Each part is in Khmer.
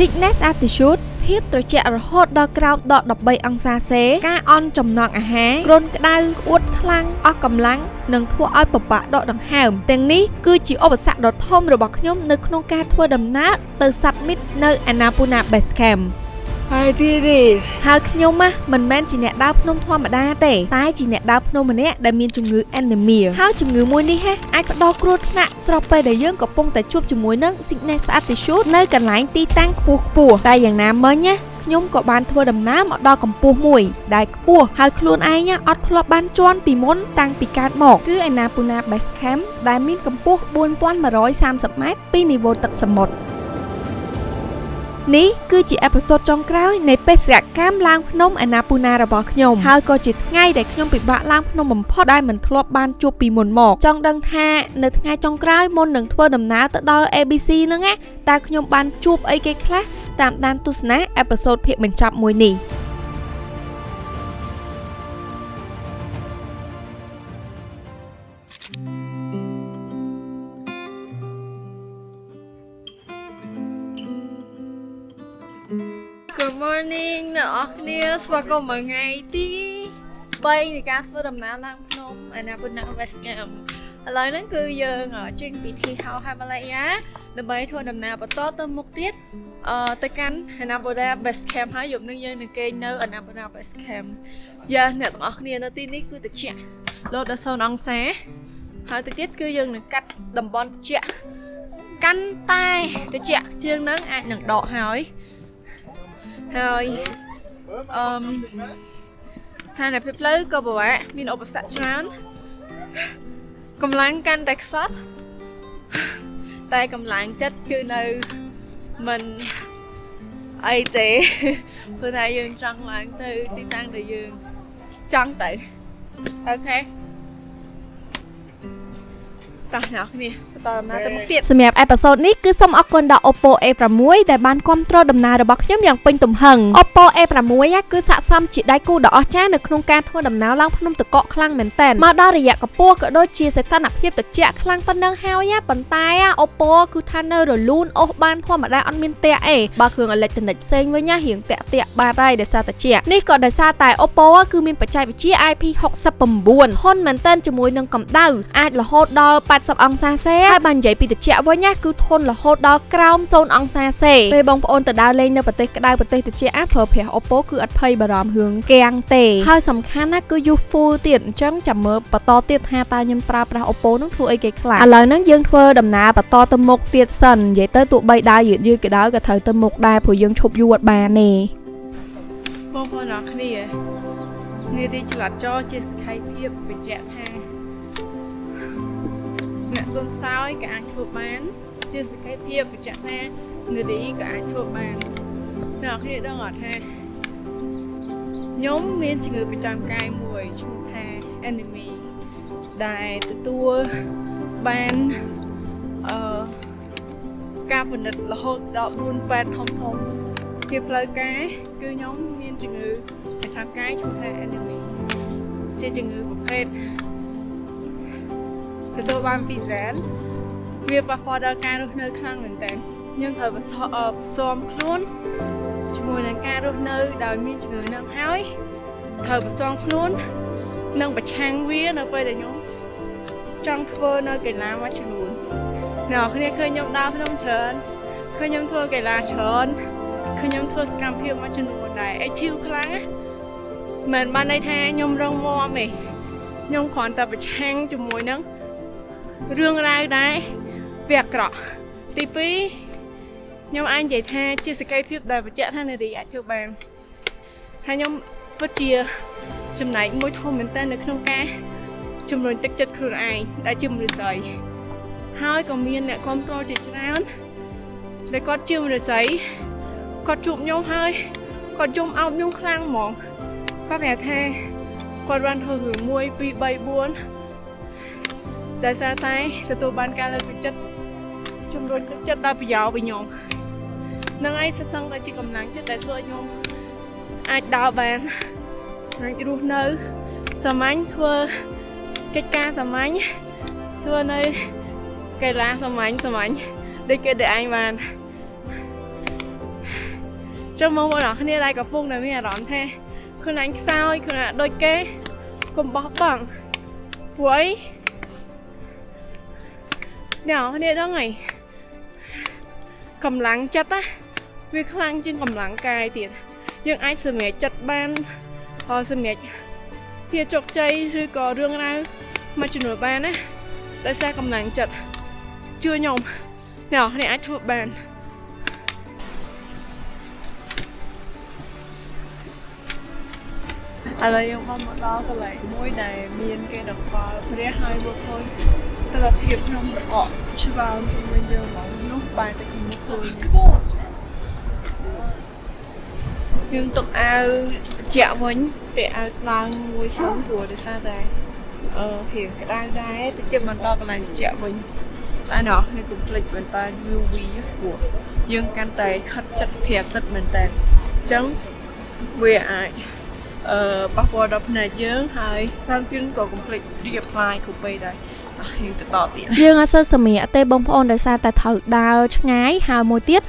Sickness Attitude ភាពត្រជាក់រហូតដល់ក្រោមដក13អង្សាសេការអន់ចំណង់អាហារគ្រុនក្តៅអួតខ្លាំងអស់កម្លាំងនិងធ្វើឲ្យពិបាកដកដង្ហើមទាំងនេះគឺជាឧបសគ្គដ៏ធំរបស់ខ្ញុំនៅក្នុងការធ្វើដំណើរទៅ Summit នៅ Annapurna Base Camp I did it ហើយខ្ញុំមិនមែនជាអ្នកដើរភ្នំធម្មតាទេតែជាអ្នកដើរភ្នំម្នាក់ដែលមានជំងឺ anemia ហើយជំងឺមួយនេះអាចផ្ដល់គ្រោះថ្នាក់ស្របពេលដែលយើងកំពុងតែជួបជាមួយនឹង sickness attitude នៅកន្លែងទីតាំងខ្ពស់តែយ៉ាងណាមិញខ្ញុំក៏បានធ្វើដំណើរមកដល់កម្ពស់មួយដែលខ្ពស់ហើយខ្លួនឯងអត់ធ្លាប់បានជន់ពីមុនតាំងពីកើតមកគឺ Annapurna Base Camp ដែលមានកម្ពស់ 4130 ម៉ែត្រពីនីវ៉ូទឹកសមុទ្រនេះគឺជាអេពីសូតចុងក្រោយនៃបេសកកម្មឡើងភ្នំ Annapurna របស់ខ្ញុំហើយក៏ជាថ្ងៃដែលខ្ញុំពិបាកឡើងភ្នំបំផុតដែលមិនធ្លាប់បានជួបពីមុនមកចង់ដឹងថានៅថ្ងៃចុងក្រោយមុននឹងធ្វើដំណើរទៅដល់ ABC ហ្នឹងតើខ្ញុំបានជួបអីគេខ្លះតាមដានទស្សនាអេពីសូតភាគបញ្ចប់មួយនេះGood morning អ្នកនរគ្នាស្វាគមន៍មួយថ្ងៃទី3នៃការធ្វើដំណើរឡើងភ្នំ Annapurna Base Camp ឥឡូវហ្នឹងគឺយើងចេញពីទីហោ Himalaya ដើម្បីធ្វើដំណើរបន្តទៅមុខទៀតទៅកាន់ Annapurna Base Camp ហើយយប់នេះយើងនឹងគេងនៅ Annapurna Base Camp អ្នកទាំងអស់គ្នានៅទីនេះគឺត្រជាក់លោដល់0អង្សាហើយទៅទៀតគឺយើងនឹងកាត់តំបន់ត្រជាក់កាន់តែត្រជាក់ជាងហ្នឹងអាចនឹងដកហើយស្ថានភាពផ្លូវក៏ពិបាកមានឧបសគ្គច្រើនកម្លាំងកាន់តែខ្សត់តែកម្លាំងចិត្តគឺនៅមិនអីទេព្រោះតែយើងចង់ឡើងទៅទីតាំងដែលយើងចង់ទៅអូខេតោះអ្នកគ្នាបន្តដំណើរទៅមុខទៀតសម្រាប់អេពីសូតនេះគឺសូមអរគុណដល់ Oppo A6 ដែលបានគាំទ្រដំណើររបស់ខ្ញុំយ៉ាងពេញទំហឹង Oppo A6 គឺស័ក្តិសមជាដៃគូដ៏អស្ចារ្យនៅក្នុងការធ្វើដំណើរឡើងភ្នំតកកខ្លាំងមែនទែនមកដល់រយៈកម្ពស់ក៏ដូចជាសីតុណ្ហភាពត្រជាក់ខ្លាំងប៉ុណ្ណឹងហើយប៉ុន្តែ Oppo គឺថានៅរលូនអូសបានធម្មតាអត់មានតាក់អីបើគ្រឿងអេឡិចត្រូនិកផ្សេងវិញរៀងតាក់បានហើយដោយសារត្រជាក់នេះក៏ដោយសារតែ Oppo គឺមានបច្ចេកវិទ្យា IP69 ធន់មែនទែនជាមួយនឹងកម្ដៅអាចរហូតដល់80អង្សាសេហើយបាននិយាយពីត្រជាក់វិញគឺធន់រហូតដល់ក្រោម0អង្សាសេពេលបងប្អូនទៅដើរលេងនៅប្រទេសក្តៅប្រទេសត្រជាក់ប្រើប្រាស់ Oppo គឺអត់ភ័យបារម្ភរឿងគាំងទេហើយសំខាន់ណាគឺ useful ទៀតអញ្ចឹងចាំមើលបន្តទៀតថាតើខ្ញុំប្រើប្រាស់ Oppo នឹងធ្វើអីគេខ្លះឥឡូវហ្នឹងយើងធ្វើដំណើរបន្តទៅមុខទៀតសិននិយាយទៅទោះបីដើរយឺតក៏ដោយក៏ត្រូវទៅមុខដែរព្រោះយើងឈប់យូរអត់បានទេបងប្អូនអរគ្នានារីចល័តចរជាសក្ខីភាពបញ្ជាក់ថាអ្នកទុនសោយក៏អាចធ្វើបានជាសក្ខីភាពបញ្ជាក់ថានារីក៏អាចធ្វើបានអ្នកគ្នាដឹងអត់ថាខ្ញុំមានជំងឺប្រចាំកាយមួយឈ្មោះថា anemia ដែលទទួលបានការពិនិត្យរហូតដល់4ពេទ្យធំជាផ្លូវការគឺខ្ញុំមានជំងឺប្រចាំកាយឈ្មោះថា anemia ជាជំងឺប្រភេទទទួលបានពីហ្សែនវាប៉ះពាល់ដល់ការរស់នៅខ្លាំងមែនទែនខ្ញុំត្រូវផ្សំខ្លួនជាមួយនឹងការរស់នៅដោយមានជំងឺនឹងហើយត្រូវផ្សំខ្លួននឹងប្រឆាំងវានៅពេលដែលខ្ញុំចង់ធ្វើនៅកីឡាមួយចំនួនអ្នកគ្នាឃើញខ្ញុំដើរភ្នំច្រើនឃើញខ្ញុំធ្វើកីឡាច្រើនឃើញខ្ញុំធ្វើសកម្មភាពមួយចំនួនដែរ active ខ្លាំងមិនបានន័យថាខ្ញុំរងមាំទេខ្ញុំគ្រាន់តែប្រឆាំងជាមួយនឹងរឿងរ៉ាវដែរវាអាក្រក់ទី2ខ្ញុំអាចនិយាយថាជាសក្ខីភាពដែលបញ្ជាក់ថានារីអាចធ្វើបានហើយខ្ញុំពិតជាចំណែកមួយធំមែនតើនៅក្នុងការជំរុញទឹកចិត្តខ្លួនឯងដែលជាមនុស្សស្រីហើយក៏មានអ្នកគ្រប់គ្រងជាច្រើនដែលគាត់ជាមនុស្សស្រីគាត់ជួបខ្ញុំហើយគាត់យំអោបខ្ញុំខ្លាំងហ្មងគាត់ប្រាប់ថាគាត់បានធ្វើរឿង1 2 3 4ដែលសារតែទទួលបានការលើកទឹកចិត្តជំរុញទឹកចិត្តដល់ប្រយោជន៍ពីខ្ញុំនឹងឯងសឹងតែជាកម្លាំងចិត្តដែលធ្វើឲ្យខ្ញុំអាចដើរបានអាចរស់នៅសាមញ្ញធ្វើកិច្ចការសាមញ្ញធ្វើនៅកីឡាសាមញ្ញដូចគេដែលឯងបានហ trong mong bọn nó khné đây có phung này mới là đón thế khôn anh sao khôn là đôi kế cùng bó bằng với nhỏ khné đó ngày cầm lắng chất á việc khăn trên cầm lắng cài tiền nhưng ai sửa mẹ chất ban họ sửa mẹ phía chọc chay thì có rương nào mà chỉ nổi ban á tại sao cầm lắng chất chưa nhom nhỏ này ai thuộc bàn ở đây không một đó có lại mỗi này miền cái đập vào phía hai bộ thôi tức là việc không có chưa vào thì bây giờ nó lúc bài tại một phơi nhưng tụi ao chẹo mình để ao sang nuôi sống của để sao đây hiểu cái đang đá thì cái mình đó là chẹo mình ai nó nên cũng lịch mình ta UV của dương can tay khất chất phèo tất mình ta chẳng về ai bắt đầu đọc này chứ hai san phim có cũng lịch đi apply của bây đây hiện tự tỏ tiền យើងអត់សូវសម្រាប់ទេបងប្អូនដោយសារតែត្រូវដើរឆ្ងាយហើយមួយទៀត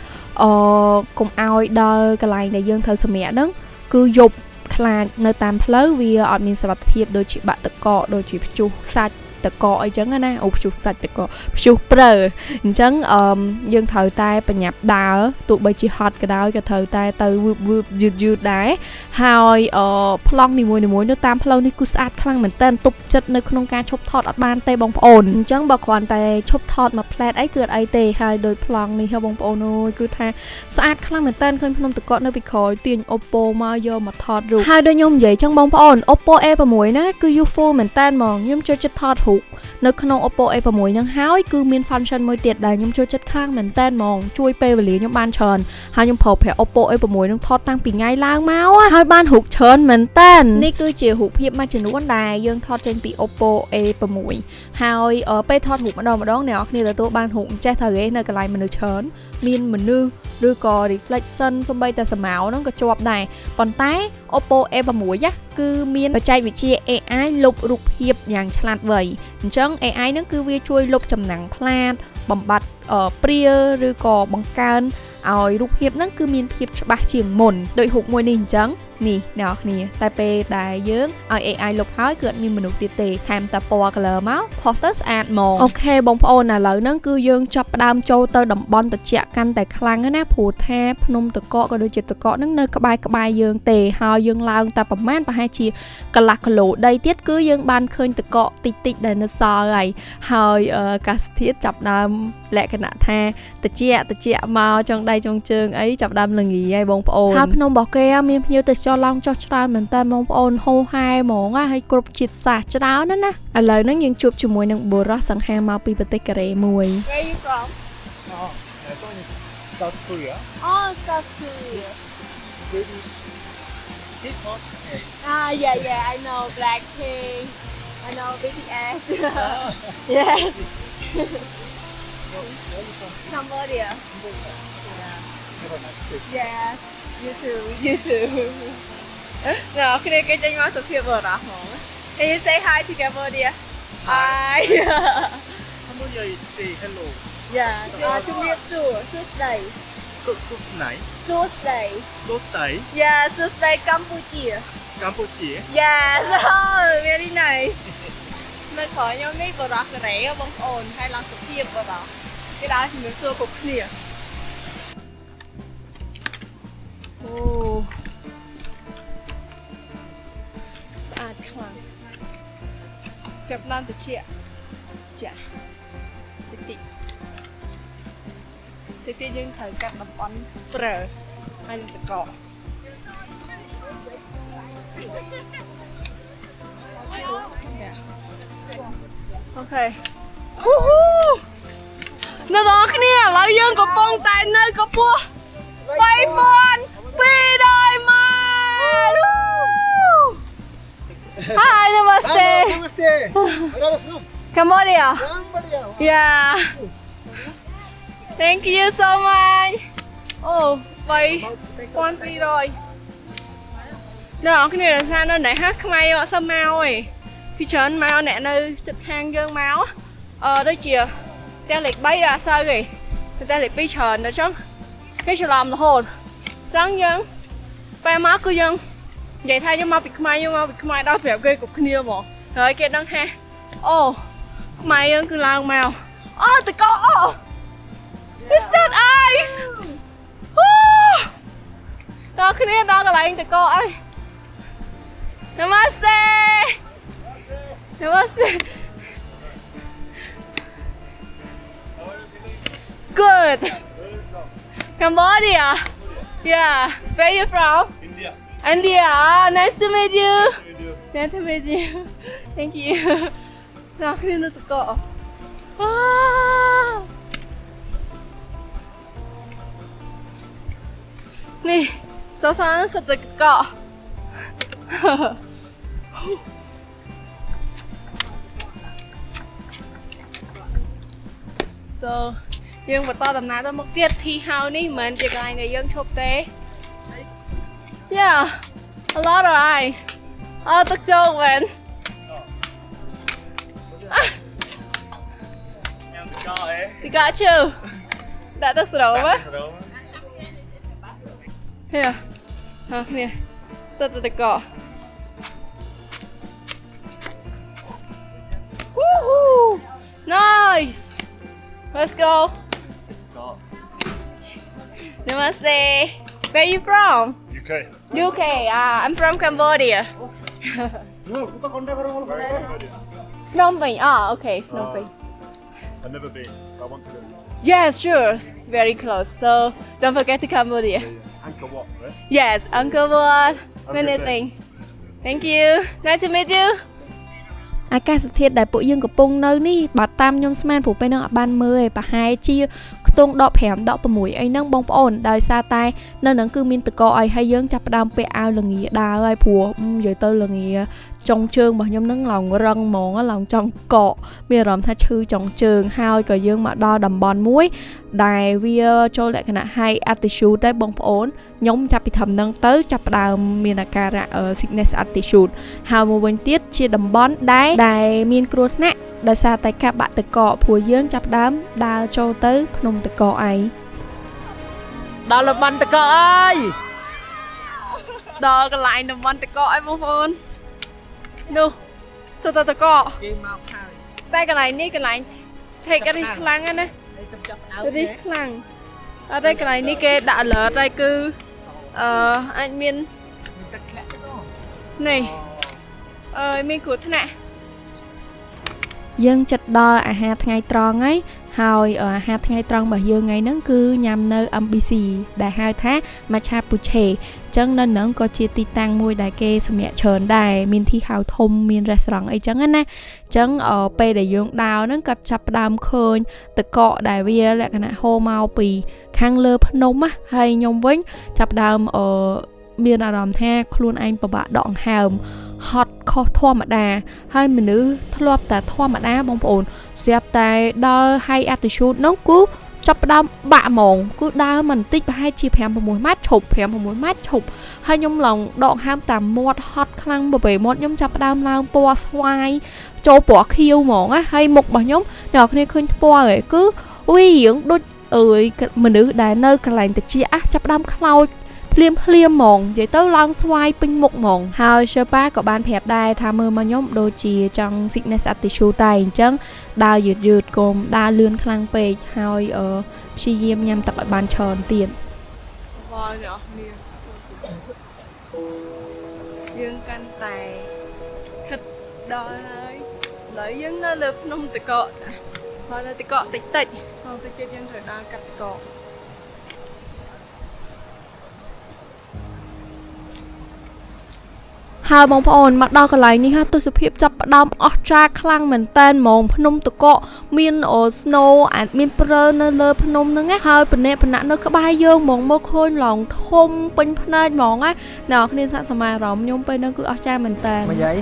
កុំឲ្យដល់កន្លែងដែលយើងត្រូវសម្រាប់ហ្នឹងគឺយប់ខ្លាចនៅតាមផ្លូវវាអត់មានសុវត្ថិភាពដូចជាបាក់តកកដូចជាព្យុះសាច់តកអីចឹងណាអូព្យុះសាច់តកព្យុះព្រើអញ្ចឹងយើងត្រូវតែបញ្ញាប់ដើរទោះបីជាហត់ក៏ដោយក៏ត្រូវតែទៅវឺបយឺតដែរហើយប្លង់នីមួយៗនៅតាមផ្លូវនេះគឺស្អាតខ្លាំងមែនតើទប់ចិត្តនៅក្នុងការឈប់ថតអត់បានទេបងប្អូនអញ្ចឹងបើគ្រាន់តែឈប់ថតមួយផ្លែតអីគឺអត់អីទេហើយដោយប្លង់នេះបងប្អូនអើយគឺថាស្អាតខ្លាំងមែនតើឃើញភ្នំតកនៅពីក្រោយទាញ Oppo មកយកមកថតរូបហើយដូចខ្ញុំនិយាយចឹងបងប្អូន Oppo A6 ណាគឺ useful មែនតើហ្មងខ្ញុំចូលចិត្តថតរូបនៅក្នុង Oppo A6 ហ្នឹងហើយគឺមាន function មួយទៀតដែលខ្ញុំចូលចិត្តខ្លាំងមែនតើហ្មងជួយពេលវេលាខ្ញុំបានច្រើនហើយខ្ញុំប្រើប្រាស់ Oppo A6 ហ្នឹងថតតាំងពីថ្ងៃឡើងមកហើយបានរូបច្រើនមែនតើនេះគឺជារូបភាពមួយចំនួនដែលយើងថតចេញពី Oppo A6 ហើយពេលថតរូបម្ដងអ្នកនរគ្នាទទួលបានរូបចេះទៅរេនៅកន្លែងមនុស្សច្រើនមានមនុស្សឬក៏ reflection សំបីតែសម្ៅហ្នឹងក៏ជាប់ដែរប៉ុន្តែ Oppo A6 គឺមានបច្ចេកវិទ្យា AI លុបរូបភាពយ៉ាងឆ្លាតវៃអញ្ចឹង AI ហ្នឹងគឺវាជួយលុបចំណាំងផ្លាតបំបត្តិព្រាលឬក៏បង្កើនឲ្យរូបភាពហ្នឹងគឺមានភាពច្បាស់ជាងមុនដោយរូបមួយនេះអញ្ចឹងនេះអ្នកនរគ្នាតែពេលដែលយើងឲ្យ AI លុបហើយគឺអត់មានមនុស្សទៀតទេថែមតែពណ៌ color មកផុសទៅស្អាតហ្មងអូខេបងប្អូនឥឡូវហ្នឹងគឺយើងចាប់ផ្ដើមចូលទៅតំបន់ត្រជាក់កាន់តែខ្លាំងណាព្រោះថាភ្នំតកក៏ដូចជាតកហ្នឹងនៅក្បែរយើងទេហើយយើងឡើងតែប្រហែលជាកន្លះគីឡូដីទៀតគឺយើងបានឃើញតកតិចដែលនៅសល់ហើយអាកាសធាតុចាប់ដើមលក្ខណៈថាត្រជាក់មកចុងដៃចុងជើងអីចាប់ដើមល្ងីហើយបងប្អូនហើយភ្នំរបស់គេមានភ្ញៀវទេសចរឡើងចុះច្រើនមែនតើបងប្អូនហូហែហ្មងហើយគ្រប់ជាតិសាសន៍ច្រើនណាឥឡូវហ្នឹងយើងជួបជាមួយនឹងបុរសសង្ហាមកពីប្រទេសកូរ៉េមួយ Where are you from? South Korea. Oh, South Korea. Maybe K-pop. Yeah, I know Blackpink. I know BTS. Yes. Cambodia. Yeah. You too. No, can I get you some people around? Can you say hi to Cambodia? Hi. Cambodia is say hello. Yeah. To meet you. Tuesday. Tuesday. Yeah, Tuesday Cambodia. Cambodia. Yes. Oh, very nice. នៅក្រោយខ្ញុំនេះបរោះកូរ៉េបងប្អូនហើយឡើងសុភាពបរោះគេដើរជំនួសគ្រប់គ្នាអូស្អាតខ្លាំងចាប់ឡើងទៅជាចាតិចយើងត្រូវកាត់តំបន់ព្រើហើយនឹងតកអូខេអ្នកនរគ្នាឥឡូវយើងកំពុងតែនៅកពស់3200 ម៉ែត្រ Hi, namaste. Namaste. Where are you from? Cambodia. Cambodia. Yeah. Thank you so much. Oh, 3200. អ្នកនរគ្នាថានៅណែហាខ្មែរអត់សូវមកទេពីច្រើនមកអ្នកនៅចិត្តខាងយើងមកដូចជាផ្ទះលេខ3អត់សូវទេផ្ទះលេខ2ច្រើនដល់ចឹងគេច្រឡំរហូត Chẳng dân Bài má cứ dân Vậy thay cho mau bị khmai đó phép gây cục kia mà rồi kia đang ha ô khmai dân cứ lao mèo ô tụi con ô it's that eyes đó kia đó cái lại tụi con ơi namaste namaste good Cambodia yeah where you from India. India, nice to meet you. India. Nice to meet you. Thank you. Nào khi nó tụi cọ. Wow. Nè, sao nó sẽ tụi cọ. So, dương vật to tầm nào tôi mất tiết thi hao ní mình chỉ cái này dương chụp tế. Yeah, a lot of eyes. Oh, the joke man. Em tự co ấy. You got you. Đã được rồi á. Here. Here. Set the go. Woohoo! Nice. Let's go. Có. Namaste. Where you from? UK. UK. I'm from Cambodia. Phnom Penh. Okay, Phnom Penh. I've never been, but I want to go. Yes, sure. It's very close. So don't forget to Cambodia. Angkor Wat, right? Yes, Angkor Wat. Have a Many good day. things. Thank you. Nice to meet you. អាកាសធាតុដែលពួកយើងកំពុងនៅនេះបើតាមខ្ញុំស្មានព្រោះពេលហ្នឹងអត់បានមើលទេប្រហែលជាខ្ទង់15 16អីហ្នឹងបងប្អូនដោយសារតែនៅហ្នឹងគឺមានតកអីហើយយើងចាប់ផ្ដើមពាក់អាវល្ងាដើរហើយព្រោះនិយាយទៅល្ងាចុងជើងរបស់ខ្ញុំហ្នឹងឡើងរឹងហ្មងឡើងចង់កកមានអារម្មណ៍ថាឈឺចុងជើងហើយក៏យើងមកដល់តំបន់មួយដែលវាចូលលក្ខណៈ high altitude ដែរបងប្អូនខ្ញុំចាប់ពីធំហ្នឹងទៅចាប់ផ្ដើមមានអាការៈ sickness altitude ហើយមកវិញទៀតជាតំបន់ដែលមានគ្រោះថ្នាក់ដោយសារតែការបាក់ទឹកកកព្រោះយើងចាប់ផ្ដើមដើរចូលទៅភ្នំទឹកកកឯង ដល់លបានតកអើយ ដល់កន្លែងតំបន់តកអីបងប្អូននោះសុទ្ធតែតក គេមកហើយ តែកន្លែងនេះកន្លែង take រីខ្លាំងណាស់ណា ហើយទៅចាប់អោ រីខ្លាំងអត់ទេកន្លែងនេះគេដាក់ alert ហើយគឺអាចមាន ទឹកធ្លាក់ទៅ នេះមានគ្រោះថ្នាក់ យើងចិត្តដល់អាហារថ្ងៃត្រង់ហើយអាហារថ្ងៃត្រង់របស់យើងថ្ងៃហ្នឹងគឺញ៉ាំនៅ MBC ដែលហៅថា Matcha Puche អញ្ចឹងនៅហ្នឹងក៏ជាទីតាំងមួយដែលគេសម្រាប់ច្រើនដែរមានទីហៅធំមាន restaurant អីចឹងណាអញ្ចឹងពេលដែលយើងដើរហ្នឹងក៏ចាប់ផ្ដើមឃើញតកកដែលវាលក្ខណៈហូរមកពីខាងលើភ្នំហើយខ្ញុំវិញចាប់ផ្ដើមមានអារម្មណ៍ថាខ្លួនឯងពិបាកដកដង្ហើម ហត់ខុសធម្មតាហើយមនុស្សធ្លាប់តែធម្មតាបងប្អូនស្រាប់តែដល់ high altitude នោះគឺចាប់ផ្ដើមបាក់ហ្មងគឺដើរមិនតិចប្រហែលជា 5-6 ម៉ែត្រឈប់ 5-6 ម៉ែត្រឈប់ហើយខ្ញុំឡើងដកហើមតាមមាត់ហត់ខ្លាំងបើពេលមាត់ខ្ញុំចាប់ផ្ដើមឡើងពណ៌ស្វាយចូលពណ៌ខៀវហ្មងហើយមុខរបស់ខ្ញុំអ្នកគ្នាឃើញពណ៌ហ៎គឺវារៀងដូចមនុស្សដែលនៅកន្លែងតិចចាប់ផ្ដើមខ្លោច ភ្លាមហ្មងនិយាយទៅឡើងស្វាយពេញមុខហ្មងហើយ Sherpa ក៏បានប្រាប់ដែរថាមើលមកខ្ញុំដូចជាចង់ sickness altitude តែអញ្ចឹងដើរយឺតកុំដើរលឿនខ្លាំងពេកហើយព្យាយាមញ៉ាំទឹកឲ្យបានច្រើនទៀត បងអ្នកនេះយើងកាន់តែខិតដល់ហើយឥឡូវយើងនៅលើភ្នំតកកហើយនៅតកកតិចតិចយើងត្រូវដើរកាត់តកក ហើយបងប្អូនមកដល់កន្លែងនេះទស្សនវិជ្ជាចាប់ផ្ដើមអស្ចារ្យខ្លាំងមែនតើហ្មងភ្នំតកកមាន snow អាចមានព្រើនៅលើភ្នំហ្នឹងហើយបណែបណៈនៅក្បែរយើងហ្មងមកឃើញឡងធំពេញភ្នែកហ្មងណាអ្នកគ្នាសាកសមារម្មណ៍ខ្ញុំពេលហ្នឹងគឺអស្ចារ្យមែនតើ មកយាយ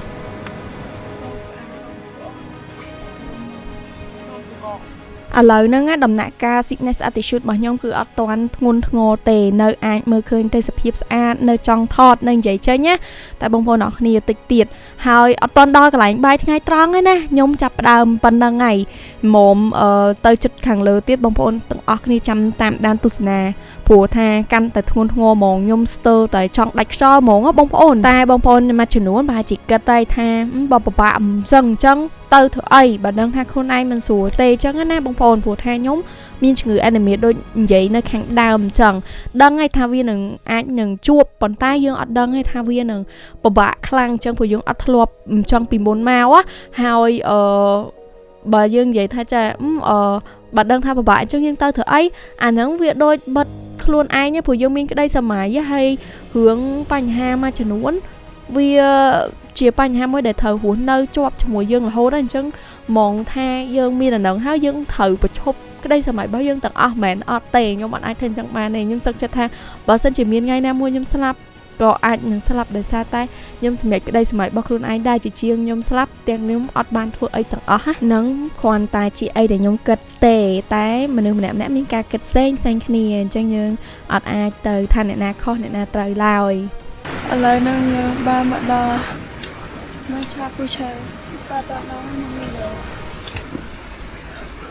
ឥឡូវហ្នឹងដំណាក់កាល sickness attitude របស់ខ្ញុំគឺអត់ទាន់ធ្ងន់ធ្ងរទេនៅអាចមើលឃើញទេសភាពស្អាតនៅចង់ថតនៅនិយាយចេញណាតែបងប្អូនអរគ្នាតិចទៀតហើយអត់ទាន់ដល់កន្លែងបាយថ្ងៃត្រង់ទេណាខ្ញុំចាប់ផ្ដើមប៉ុណ្្នឹងហើយមុំទៅចិត្តខាងលើទៀតបងប្អូនទាំងអស់គ្នាចាំតាមដានទស្សនា ព្រោះថាកាន់តែធ្ងន់ធ្ងរហ្មងខ្ញុំស្ទើរតែចង់ដាច់ខ្យល់ហ្មងបងប្អូនតែបងប្អូនមួយចំនួនប្រហែលជាគិតតែថាបើពិបាកអញ្ចឹងទៅធ្វើអីបើដឹងថាខ្លួនឯងមិនស្រួលទេអញ្ចឹងណាបងប្អូនព្រោះថាខ្ញុំមានជំងឺអេនីមៀដូចនិយាយនៅខាងដើមអញ្ចឹងដឹងហើយថាវានឹងអាចនឹងជួបប៉ុន្តែយើងអត់ដឹងហើយថាវានឹងពិបាកខ្លាំងអញ្ចឹងព្រោះយើងអត់ធ្លាប់អញ្ចឹងពីមុនមកហើយបើយើងនិយាយថាចាបើដឹងថាពិបាកអញ្ចឹងយើងទៅធ្វើអីអាហ្នឹងវាដូចបិទខ្លួនឯងព្រោះយើងមានក្តីសម័យហើយរឿងបញ្ហាមួយចំនួនវាជាបញ្ហាមួយដែលត្រូវរស់នៅជាប់ជាមួយយើងរហូតហើយអញ្ចឹងហ្មងថាយើងមានអាហ្នឹងហើយយើងត្រូវប្រឈប់ក្តីសម័យរបស់យើងទាំងអស់មែនអត់ទេខ្ញុំអត់អាចធ្វើអញ្ចឹងបានទេខ្ញុំសឹកចិត្តថាបើសិនជាមានថ្ងៃណាមួយខ្ញុំស្លាប់ក៏អាចនឹងស្លាប់ដោយសារតែខ្ញុំសម្រេចក្តីសម័យរបស់ខ្លួនឯងដែរជាជាងខ្ញុំស្លាប់ទាំងខ្ញុំអត់បានធ្វើអីទាំងអស់ហ្នឹងគ្រាន់តែជាអីដែលខ្ញុំគិតទេតែមនុស្សម្នាក់ៗមានការគិតផ្សេងគ្នាអញ្ចឹងយើងអត់អាចទៅថាអ្នកណាខុសអ្នកណាត្រូវឡើយឥឡូវហ្នឹងយើងបានមកដល់មកឆាពូឆេបាទដល់ខ្ញុំមាន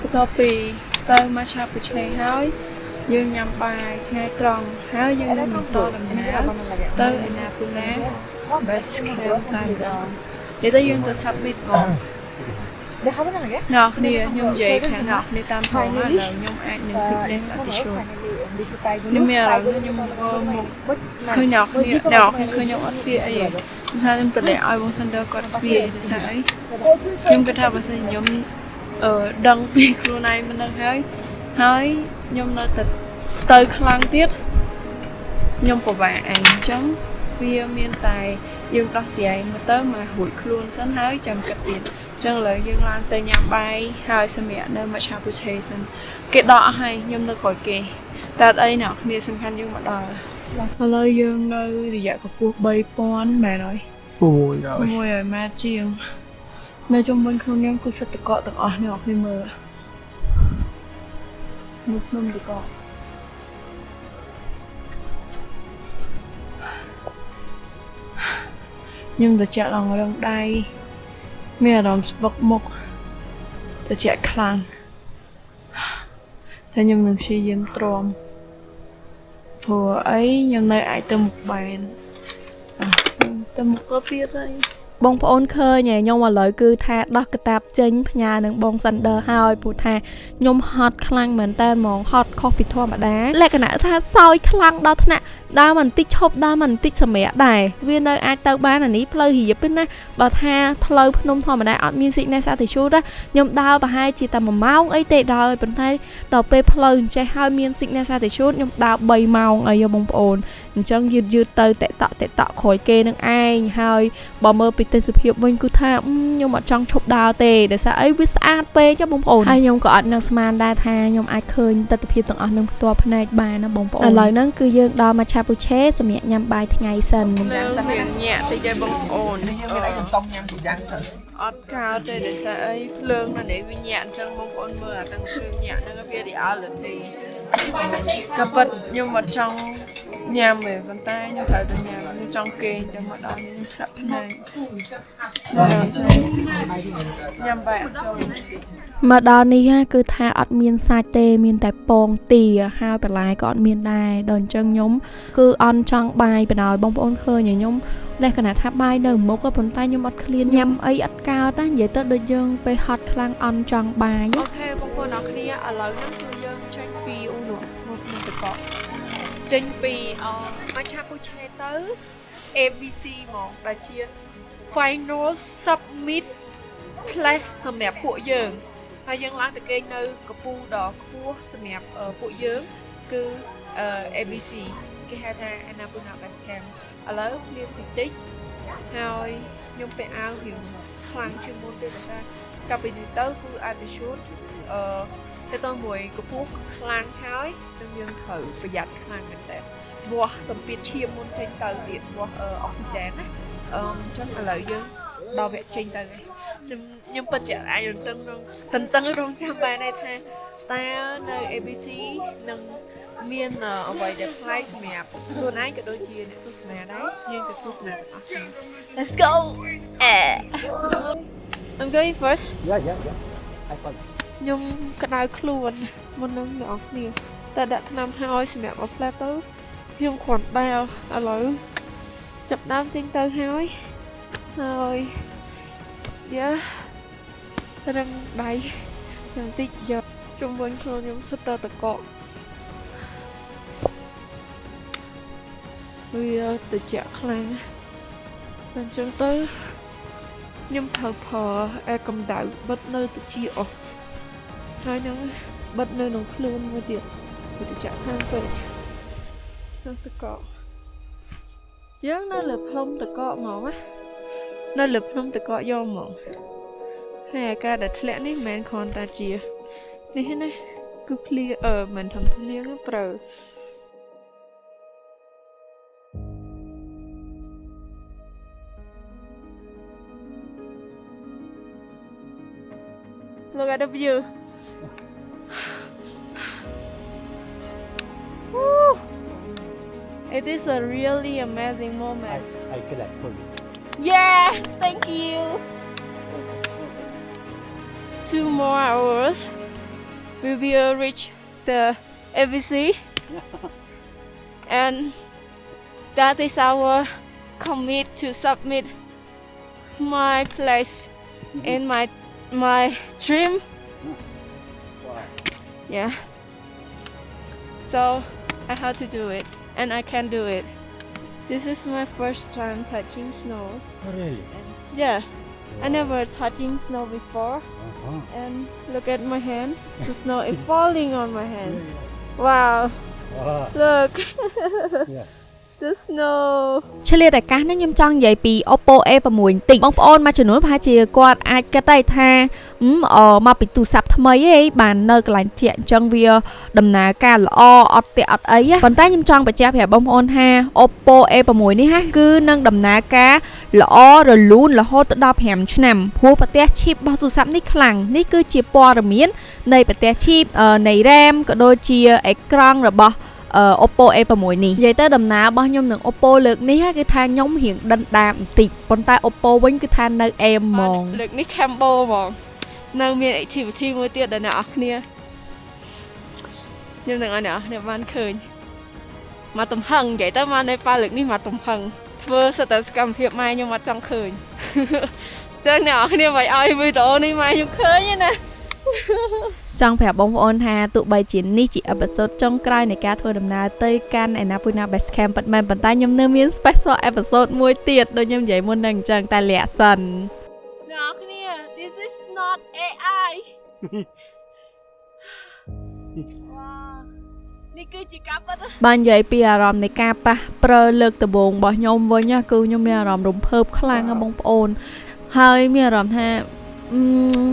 បន្ទាប់ពីទៅមកឆាពូឆេហើយយើងញ៉ាំបាយថ្ងៃត្រង់ហើយយើងនឹងបន្តដំណើរទៅឯណាពូណា Base Camp តែម្ដងនេះទៅយើងទៅ submit ផងអ្នកគ្នាខ្ញុំនិយាយខាងអ្នកគ្នាតាមផងឥឡូវខ្ញុំអាចនឹង sickness attitude ខ្ញុំមានអារម្មណ៍ខ្ញុំមកឃើញអ្នកគ្នាឃើញខ្ញុំអត់ស្ពាយអីទេថាខ្ញុំទៅឲ្យបងសិនទៅគាត់ស្ពាយទៅសារអីខ្ញុំគិតថាបើសិនខ្ញុំដឹងពីខ្លួនឯងមិនដឹងហើយខ្ញុំនៅទៅខ្លាំងទៀតខ្ញុំពិបាកអញ្ចឹងវាមានតែយើងដោះស្រាយមកទៅមករួចខ្លួនសិនហើយចាំគិតទៀតអញ្ចឹងឥឡូវយើងឡើងទៅញ៉ាំបាយហើយសម្រាប់នៅមកឆាពូឆេសិនគេដកអស់ហើយខ្ញុំនៅក្រោយគេតែអត់អីណាគ្នាសំខាន់យើងមកដល់ឥឡូវយើងនៅរយៈកម្ពស់ 3000 មែនហើយ600ម៉ែត្រជាងនៅជុំវិញខ្លួនខ្ញុំគឺសិតតកទាំងអស់អ្នកគ្នាមើលមុខខ្ញុំតកខ្ញុំទៅចាក់ឡងរងដៃមានអារម្មណ៍ស្បុកមុខទៅចាក់ខ្លាំងតែខ្ញុំនឹងព្យាយាមទ្រាំព្រោះអីខ្ញុំនៅអាចទៅមុខបានទៅមុខក៏ទៀតហើយបងប្អូនឃើញខ្ញុំឥឡូវគឺថាដោះកាតាបចេញផ្ញើនឹងបង Sander ហើយព្រោះថាខ្ញុំហត់ខ្លាំងមែនតើហ្មងហត់ខុសពីធម្មតាលក្ខណៈថាសោយខ្លាំងដល់ថ្នាក់ដើរមិនតិចឈប់ដើរមិនតិចសម្រាប់ដែរវានៅអាចទៅបានអានេះផ្លូវរៀបទេណាបើថាផ្លូវភ្នំធម្មតាអត់មាន sickness attitude ខ្ញុំដើរប្រហែលជាតែ1ម៉ោងអីទេដល់ប៉ុន្តែដល់ពេលផ្លូវអញ្ចេះហើយមាន sickness attitude ខ្ញុំដើរ3ម៉ោងអីបងប្អូនអញ្ចឹងយឺតទៅតេតក់ក្រោយគេនឹងឯងហើយបើមើលពីទេសភាពវិញគឺថាខ្ញុំអត់ចង់ឈប់ដើរទេដោយសារអីវាស្អាតពេកបងប្អូនហើយខ្ញុំក៏អត់នឹកស្មានដែរថាខ្ញុំអាចឃើញទស្សនវិជ្ជាទាំងអស់នឹងផ្ទាល់ភ្នែកបានណាបងប្អូនឥឡូវហ្នឹងគឺយើងដល់មកឆាពូឆេសម្រាប់ញ៉ាំបាយថ្ងៃសិនយើងញាក់តិចឯងបងប្អូនខ្ញុំមានអីខ្ញុំសុំញ៉ាំពីយ៉ាងទៅអត់កើតទេដោយសារអីភ្លើងនៅនេះវាញាក់អញ្ចឹងបងប្អូនមើលអាទាំងភ្លើងញាក់ហ្នឹងវារីអល់លើទីក៏ប៉ុតខ្ញុំអត់ចង់ញ៉ាំទេប៉ុន្តែខ្ញុំត្រូវតែញ៉ាំខ្ញុំចង់គេងតែមកដល់នេះខ្ញុំឆ្លាក់ភ្នែកញ៉ាំបាយអត់ចូលមកដល់នេះគឺថាអត់មានសាច់ទេមានតែពងទាហើយបន្លែក៏អត់មានដែរដល់អញ្ចឹងខ្ញុំគឺអន់ចង់បាយបណ្ដោយបងប្អូនឃើញខ្ញុំលក្ខណៈថាបាយនៅមុខប៉ុន្តែខ្ញុំអត់ឃ្លានញ៉ាំអីអត់កោតនិយាយទៅដូចយើងពេលហត់ខ្លាំងអន់ចង់បាយអូខេបងប្អូនអរគ្នាឥឡូវហ្នឹងគឺយើងចេញពីនោះមកតកចេញពីមកឆាពូឆេទៅ ABC មកដែលជា final submit place សម្រាប់ពួកយើងហើយយើងឡើងទៅគេងនៅកពូដ៏ខ្ពស់សម្រាប់ពួកយើងគឺ ABC គេហៅថា Annapurna Base Camp ឥឡូវភ្លៀងតិចតិចហើយខ្ញុំពាក់អាវរៀងខ្លាំងជាងមុនទេដោយសារចាប់ពីនេះទៅគឺ altitude ទៅទៅមួយកពស់ខ្លាំងហើយនឹងយើងត្រូវប្រយ័ត្នខ្លាំងមែនតើវាស់សម្ពាធឈាមមុនចេញទៅទៀតវាស់អុកស៊ីសែនណាអញ្ចឹងឥឡូវយើងដល់វគ្គចេញទៅហើយខ្ញុំពិតជាអាចរំរងចាំបានដែរថាតើនៅ ABC នឹងមានអ្វីដែលប្លែកសម្រាប់ខ្លួនឯងក៏ដូចជាអ្នកទស្សនាដែរយើងទៅទស្សនាទាំងអស់គ្នា Let's go I'm going first Yeah I follow ខ្ញុំក្តៅខ្លួនមុននឹងអ្នកនរគ្នា តែដាក់ថ្នាំហើយសម្រាប់មកផ្លែទៅខ្ញុំគ្រាន់ដាល់ឥឡូវចាប់ដើមចេញទៅហើយយ៉ារឹងដៃចាំតិចយកជុំវិញខ្លួនខ្ញុំសិតតតកកវាទៅជាក់ខ្លាំងតែអញ្ចឹងទៅខ្ញុំត្រូវប្រើអែកម្ដៅបិទនៅតិចអស់ហើយនឹងបិទនៅក្នុងខ្លួនមួយទៀតវាទៅជាក់ខ្លាំងពេកនឹងតកកយើងនៅលើភ្នំតកកហ្មងណានៅលើភ្នំតកកយកហ្មងហើយអាការដែលធ្លាក់នេះមិនមែនគ្រាន់តែជានេះណាគឺភ្លៀងមិនធំភ្លៀងប្រើLook at the view. Woo. It is a really amazing moment. I clap for you. Yes, thank you. 2 more hours. We will reach the ABC. And that is our commit to submit my place in my dream. Wow. Yeah. So I have to do it and I can do it. This is my first time touching snow. Oh, really? Yeah. I never touching snow before. Uh-huh. And look at my hand. The snow is falling on my hand. Wow. Wow. Look. Yeah. The snow. ឆ្លៀតឱកាសនេះខ្ញុំចង់និយាយពី Oppo A6 បន្តិចបងប្អូនមួយចំនួនប្រហែលជាគាត់អាចគិតតែថាមកពីទូរស័ព្ទថ្មីឯងបាននៅកន្លែងជាអញ្ចឹងវាដំណើរការល្អអត់ទេអត់អីប៉ុន្តែខ្ញុំចង់បញ្ជាក់ប្រាប់បងប្អូនថា Oppo A6 នេះហាគឺនឹងដំណើរការល្អរលូនរហូតដល់5ឆ្នាំព្រោះប្រទេសឈីបរបស់ទូរស័ព្ទនេះខ្លាំងនេះគឺជាព័ត៌មាននៃប្រទេសឈីបនៃ RAM ក៏ដូចជាអេក្រង់របស់Oppo A6 នេះនិយាយទៅដំណើររបស់ខ្ញុំនឹង Oppo លើកនេះគឺថាខ្ញុំរៀងដិនដាមបន្តិចប៉ុន្តែ Oppo វិញគឺថានៅអេមហ្មងលើកនេះ Cambo ហ្មងនៅមាន activity មួយទៀតដែលអ្នកនរគ្នាខ្ញុំនឹងឲ្យអ្នកនរគ្នាបានឃើញមកទំហឹងនិយាយទៅមកនៅប៉ាលើកនេះមកទំហឹងធ្វើសិតតែសកម្មភាពម៉ែខ្ញុំអត់ចង់ឃើញចឹងអ្នកនរគ្នាមិនឲ្យវីដេអូនេះម៉ែខ្ញុំឃើញទេណាចង់ប្រាប់បងប្អូនថាទោះបីជានេះជាអេពីសូតចុងក្រោយនៃការធ្វើដំណើរទៅកាន់ Annapurna Base Camp ប៉ុន្តែខ្ញុំនៅមាន special episode មួយទៀតដូចខ្ញុំនិយាយមុននឹងអញ្ចឹងតែលាក់សិនអ្នកគ្នា This is not AI វ៉ានេះគឺជាការប៉ះបាននិយាយពីអារម្មណ៍នៃការប៉ះប្រើលើកដំបូងរបស់ខ្ញុំវិញគឺខ្ញុំមានអារម្មណ៍រំភើបខ្លាំងណាស់បងប្អូនហើយមានអារម្មណ៍ថា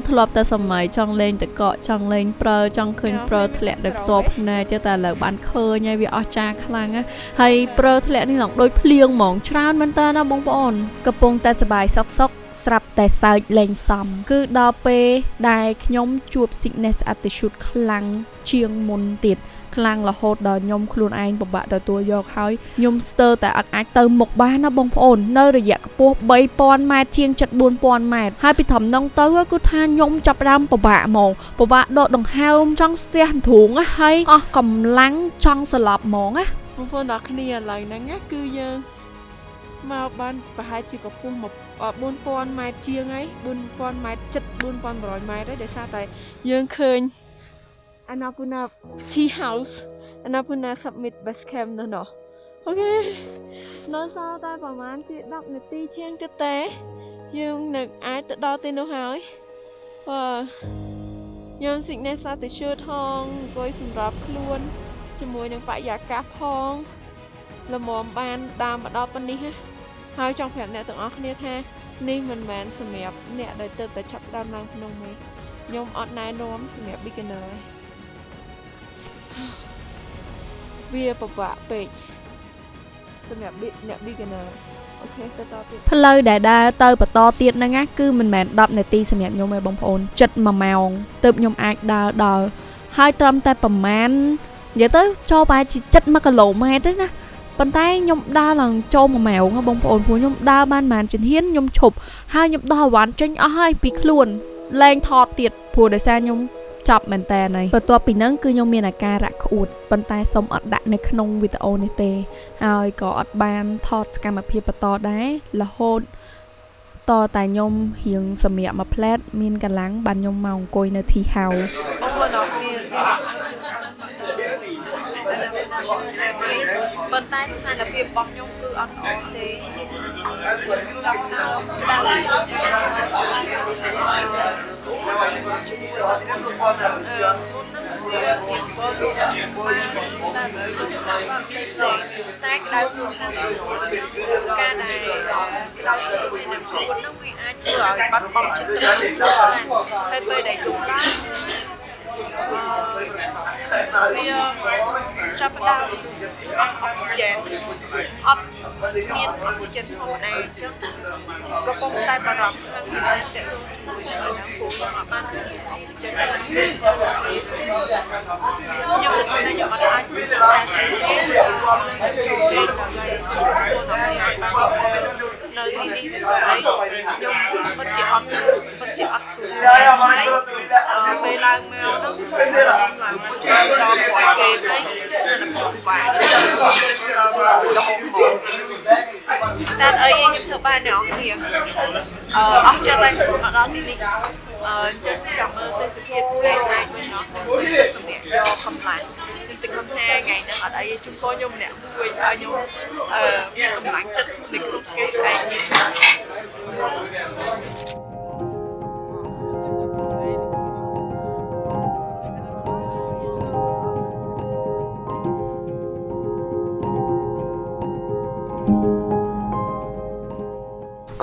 ធ្លាប់តែសម័យចង់លេងតកកចង់លេងប្រើចង់ឃើញប្រើធ្លាក់ដោយផ្ទាល់ភ្នែកតែឥឡូវបានឃើញហើយវាអស្ចារ្យខ្លាំងណាស់ហើយប្រើធ្លាក់នេះដូចភ្លៀងហ្មងច្រើនមែនតើណាបងប្អូនកំពុងតែសប្បាយសុកស្រាប់តែសើចលេងសំគឺដល់ពេលដែលខ្ញុំជួប sickness attitude ខ្លាំងជាងមុនទៀតខ្លាំងរហូតដល់ខ្ញុំខ្លួនឯងពិបាកទទួលយកហើយខ្ញុំស្ទើរតែអត់អាចទៅមុខបានណាបងប្អូននៅរយៈកម្ពស់ 3000 ម៉ែត្រជាង 4000 ម៉ែត្រហើយពីត្រឹមហ្នឹងទៅគឺថាខ្ញុំចាប់ផ្ដើមពិបាកហ្មងពិបាកដកដង្ហើមចង់ស្ទះទ្រូងហើយអស់កម្លាំងចង់ស្លាប់ហ្មងណាបងប្អូនដល់គ្នាឥឡូវហ្នឹងគឺយើងមកបានប្រហែលជាកម្ពស់ 4000 ម៉ែត្រជាងហើយ4000 ម៉ែត្រជិត 4100 ម៉ែត្រហើយដោយសារតែយើងឃើញAnnapurna Tea House Annapurna Summit Base Camp នោះណោះអូខេនៅសល់តែប្រហែលជា10នាទីជាងទៀតទេយើងនឹងអាចទៅដល់ទីនោះហើយខ្ញុំ sickness attitude ថងអង្គុយសម្រាប់ខ្លួនជាមួយនឹងបរិយាកាសផងល្មមបានដើមមកដល់ប៉ុណ្នេះហើយចង់ប្រាប់អ្នកទាំងអស់គ្នាថានេះមិនមែនសម្រាប់អ្នកដែលទើបតែចាប់ផ្ដើមឡើងភ្នំទេខ្ញុំអត់ណែនាំសម្រាប់ beginner វាពិបាកពេកសម្រាប់អ្នក beginner អូខេទៅតទៀតផ្លូវដែលដើរទៅបន្តទៀតហ្នឹងណាគឺមិនមែន10នាទីសម្រាប់ខ្ញុំទេបងប្អូនជិត1ម៉ោងទើបខ្ញុំអាចដើរដល់ហើយត្រឹមតែប្រមាណនិយាយទៅចូលប្រហែលជាជិត1គីឡូម៉ែត្រទេណាប៉ុន្តែខ្ញុំដើរឡើងចូល1ម៉ោងបងប្អូនព្រោះខ្ញុំដើរបានប្រហែលជំហានខ្ញុំឈប់ហើយខ្ញុំដោះអីវ៉ាន់ចេញអស់ហើយពីខ្លួនលែងថតទៀតព្រោះដោយសារខ្ញុំ ចប់មែនតើហើយបន្ទាប់ពីហ្នឹងគឺខ្ញុំមានអាការៈក្អួតប៉ុន្តែសូមអត់ដាក់នៅក្នុងវីដេអូនេះទេហើយក៏អត់បានថតសកម្មភាពបន្តដែររហូតតតែខ្ញុំរៀងសម្រាប់មួយផ្លែតមានកម្លាំងបានខ្ញុំមកអង្គុយនៅទីហៅប៉ុន្តែស្ថានភាពរបស់ខ្ញុំគឺអត់ល្អទេចាប់ដល់តែក្តៅខ្លួនខាងការដែលក្តៅជាមួយនឹងឈុតនោះវាអាចធ្វើឲ្យបាត់បង់ចិត្តហើយពេលដែលយប់ឡើងវាចាប់ផ្ដើមអុកស៊ីហ្សែនអត់មានអុកស៊ីហ្សែនធម្មតាអញ្ចឹងកំពុងតែបារម្ភខ្លាំងណាស់តែខ្ញុំនឹងពួកខ្ញុំអត់បានអុកស៊ីហ្សែនខ្ញុំគិតថាខ្ញុំអត់អាចធ្វើតែនៅទីនេះស្អីខ្ញុំពិតជាអត់ស្រួលពេលឡើងមកនោះខ្ញុំឡើងមកចូលគាត់គេទៅបាទតែអីខ្ញុំធ្វើបានអ្នកនរគ្នាអស់ចិត្តហើយមកដល់ទីនេះចិត្តចាំមើលទេសភាពថ្ងៃស្អែកវិញเนาะសម្រាប់យកកំឡាំងគឺសង្ឃឹមថាថ្ងៃនេះអត់អីជូនខ្ញុំម្នាក់មួយឲ្យខ្ញុំមានកម្លាំងចិត្តនៅក្នុងថ្ងៃស្អែកនេះ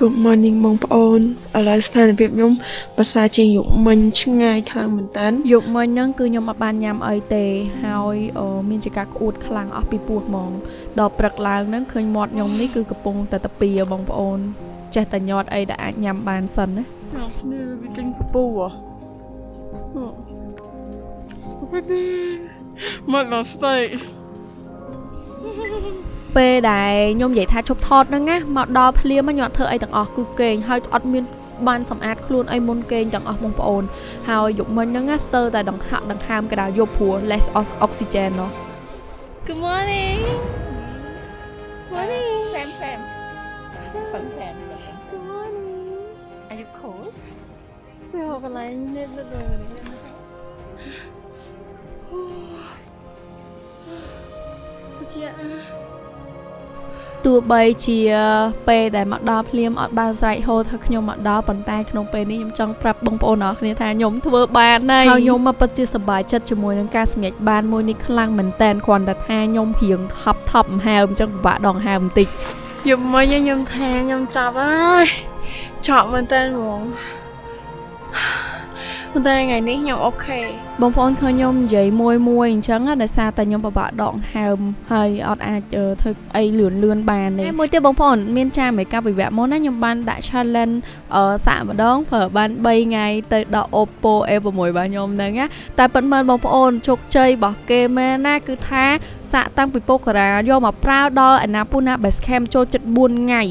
Good morning បងប្អូនឥឡូវស្ថានភាពខ្ញុំភាសាជាងយប់មិញឆ្ងាយខ្លាំងមែនតើយប់មិញហ្នឹងគឺខ្ញុំអត់បានញ៉ាំអីទេហើយមានជាការក្អួតខ្លាំងអស់ពីពោះហ្មងដល់ព្រឹកឡើងហ្នឹងឃើញមាត់ខ្ញុំនេះគឺកំពុងតែតាពីបងប្អូនចេះតែញាត់អីដែលអាចញ៉ាំបានសិនណានេះវាចេញពពុះមកដល់ស្ទេកពេលដែលខ្ញុំនិយាយថាឈប់ថតហ្នឹងណាមកដល់ភ្លាមខ្ញុំអត់ធ្វើអីទាំងអស់គឺគេងហើយអត់មានបានសម្អាតខ្លួនអីមុនគេងទាំងអស់បងប្អូនហើយយប់មិញហ្នឹងណាស្ទើរតែដង្ហាក់ដង្ហើមកណ្ដាលយប់ព្រោះ less oxygen ណោះ Good morning Morning Sam Phận Sam Good morning Are you cold វាហូបបន្លែនេះទៅទោះបីជាពេលដែលមកដល់ភ្លាមអត់បានស្រែកហូរថាខ្ញុំមកដល់ប៉ុន្តែក្នុងពេលនេះខ្ញុំចង់ប្រាប់បងប្អូនអរគ្នាថាខ្ញុំធ្វើបានហើយខ្ញុំមកពិតជាសប្បាយចិត្តជាមួយនឹងការសម្រេចបានមួយនេះខ្លាំងមែនតើគ្រាន់តែថាខ្ញុំរៀងថប់មហើមអញ្ចឹងពិបាកដងហើមបន្តិចយប់មិញខ្ញុំថាខ្ញុំចាប់ហើយចប់មែនតើហ្មងប៉ុន្តែថ្ងៃនេះខ្ញុំអូខេបងប្អូនឃើញខ្ញុំនិយាយមួយអញ្ចឹងដោយសារតែខ្ញុំពិបាកដកហើមហើយអត់អាចធ្វើអីលឿនបានទេមួយទៀតបងប្អូនមានចាមេកាវិវៈមុនណាខ្ញុំបានដាក់ challenge សាកម្ដងប្រើបាន3ថ្ងៃទៅដល់ Oppo A6 របស់ខ្ញុំហ្នឹងណាតែប៉ុន្មានបងប្អូនជោគជ័យរបស់គេមែនណាគឺថាសាកតាំងពីប៉ូការ៉ាយកមកប្រើដល់ Annapurna Base Camp ចូលចិត្ត4ថ្ងៃ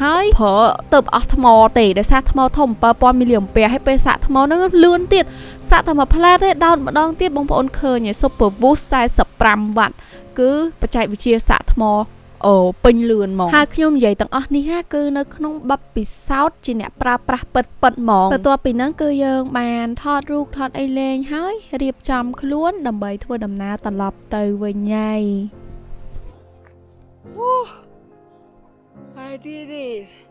ហើយប្រើទៅអស់ថ្មទេដោយសារថ្មធំ 7000 មីលីអាំពែហើយពេលសាកថ្មហ្នឹងលឿនទៀតសាកតែមួយផ្លែតទេដោនម្ដងទៀតបងប្អូនឃើញ Super Boost 45 វ៉ាត់គឺបច្ចេកវិទ្យាសាកថ្មពេញលឿនហ្មងហើយខ្ញុំនិយាយទាំងអស់នេះគឺនៅក្នុងបទពិសោធន៍ជាអ្នកប្រើប្រាស់ពិតហ្មងបន្ទាប់ពីហ្នឹងគឺយើងបានថតរូបថតអីលេងហើយរៀបចំខ្លួនដើម្បីធ្វើដំណើរត្រឡប់ទៅវិញហើយ I did it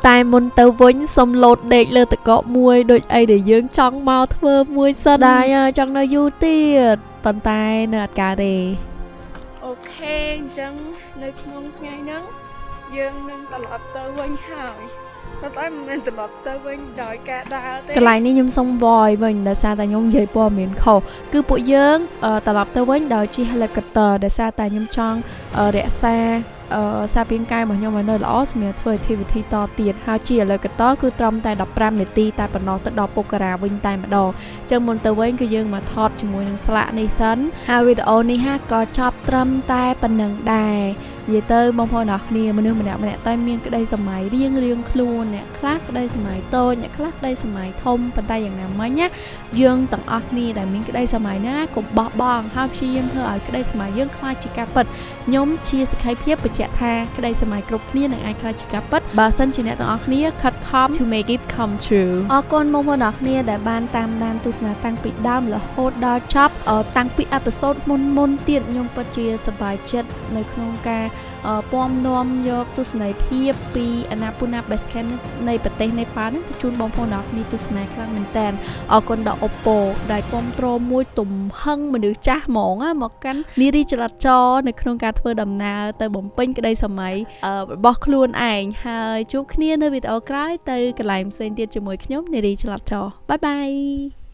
តែមុនទៅវិញសុំលោតដេកលើតកកមួយដូចអីដែលយើងចង់មកធ្វើមួយសិនដែរចង់នៅយូរទៀតប៉ុន្តែនៅអត់កើតទេអូខេអញ្ចឹងនៅក្នុងថ្ងៃហ្នឹងយើងនឹងត្រឡប់ទៅវិញហើយតែមិនមែនត្រឡប់ទៅវិញដោយការដើរទេកន្លែងនេះខ្ញុំសុំវយវិញដោយសារតែខ្ញុំនិយាយព័ត៌មានខុសគឺពួកយើងត្រឡប់ទៅវិញដោយជិះ helicopter ដោយសារតែខ្ញុំចង់រក្សាសារពាង្គកាយរបស់ខ្ញុំឲ្យនៅល្អសម្រាប់ធ្វើ activity តទៀតហើយជា helicopter គឺត្រឹមតែ15នាទីតែប៉ុណ្ណោះទៅដល់ប៉ូការ៉ាវិញតែម្ដងអញ្ចឹងមុនទៅវិញគឺយើងមកថតជាមួយនឹងស្លាកនេះសិនហើយវីដេអូនេះក៏ចប់ត្រឹមតែប៉ុណ្្នឹងដែរ និយាយទៅបងប្អូនអរគ្នាមនុស្សម្នាក់ៗតែមានក្តីសម័យរៀងខ្លួនអ្នកខ្លះក្តីសម័យតូចអ្នកខ្លះក្តីសម័យធំប៉ុន្តែយ៉ាងណាមិញណាយើងទាំងអស់គ្នាដែលមានក្តីសម័យណាកុំបោះបង់ហើយព្យាយាមធ្វើឲ្យក្តីសម័យយើងខ្លាចជាការពិតខ្ញុំជាសក្ខីភាពបញ្ជាក់ថាក្តីសម័យគ្រប់គ្នានឹងអាចខ្លាចជាការពិតបើសិនជាអ្នកទាំងអស់គ្នាខិតខំ to make it come true អរគុណបងប្អូនអរគ្នាដែលបានតាមដានទស្សនាតាំងពីដើមរហូតដល់ចប់តាំងពីអេពីសូតមុនទៀតខ្ញុំពិតជាសប្បាយចិត្តនៅក្នុងការពំនាំយកទស្សនីយភាពពីអាណាពូណា Base Camp នៃប្រទេសនេប៉ាល់នឹងទៅជូនបងប្អូនអរគ្នាទស្សនាខ្លាំងមែនតើអរគុណដល់ Oppo ដែលគ្រប់គ្រងមួយទំហឹងមនុស្សចាស់ហ្មងមកកាន់នារីចល័តចរនៅក្នុងការធ្វើដំណើរទៅបំពេញក្តីសម័យរបស់ខ្លួនឯងហើយជួបគ្នានៅវីដេអូក្រោយទៅកន្លែងផ្សេងទៀតជាមួយខ្ញុំនារីចល័តចរបាយបាយ